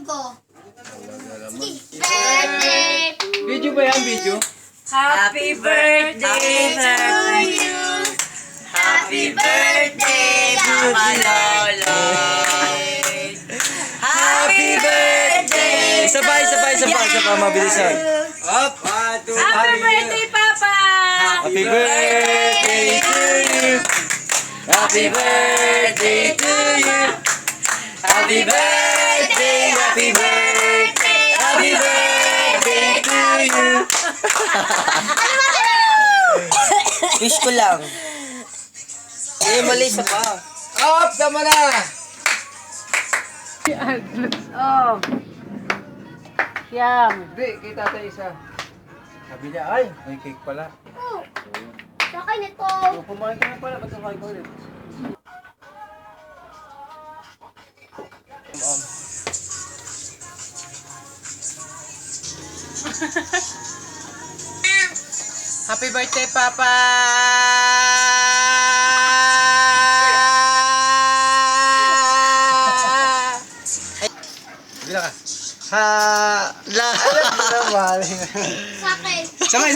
ko. Birthday! Video ba yan? Video? Happy birthday to you. Happy birthday, Mama Loloy. Happy birthday. Isa pa. Mabilisan. Up. Happy birthday, Papa. Happy birthday to you. Happy birthday to you. Happy birthday, happy birthday, happy birthday to you. Wish ko lang. Mali sa pa. Up! Sama na! Oh. Yum. Hindi, kita tayo isa. Sabi niya, ay, may cake pala. Oh, sa akin ito. Kumain ka na pala, ba't kumain ka ulit? Happy birthday, Papa. Bila ka. Ha! La! Sa akin. Sama isa.